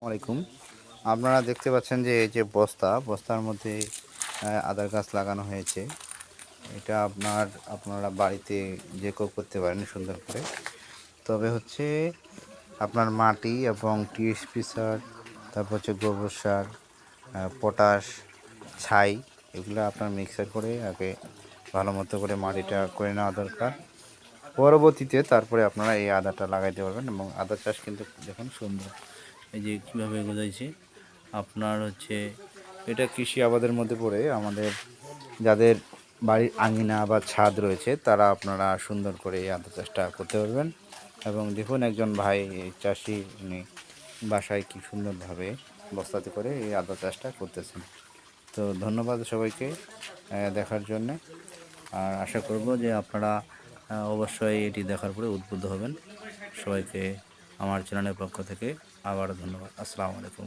আলাইকুম। আপনারা দেখতে পাচ্ছেন যে এই যে বস্তার মধ্যে আদার গাছ লাগানো হয়েছে। এটা আপনারা বাড়িতে যে কেউ করতে পারেন সুন্দর করে। তবে হচ্ছে আপনার মাটি এবং টিএসপি সার, তারপর হচ্ছে গোবর সার, পটাশ, ছাই এগুলো আপনার মিক্সার করে আগে ভালো মতো করে মাটিটা করে নেওয়া দরকার। পরবর্তীতে তারপরে আপনারা এই আদাটা লাগাইতে পারবেন এবং আদা চাষ কিন্তু দেখুন সুন্দর। এই যে কীভাবে গোছাইছে আপনার হচ্ছে এটা কৃষি আবাদের মধ্যে পড়ে। আমাদের যাদের বাড়ির আঙিনা বা ছাদ রয়েছে তারা আপনারা সুন্দর করে এই আদা চাষটা করতে পারবেন। এবং দেখুন একজন ভাই চাষি, উনি বাসায় কি সুন্দরভাবে বস্তাতে করে এই আদা চাষটা করতেছেন। তো ধন্যবাদ সবাইকে দেখার জন্যে। আর আশা করব যে আপনারা অবশ্যই এটি দেখার পরে উদ্বুদ্ধ হবেন। সবাইকে আমার চ্যানেলের পক্ষ থেকে আবারও ধন্যবাদ। আসসালামু আলাইকুম।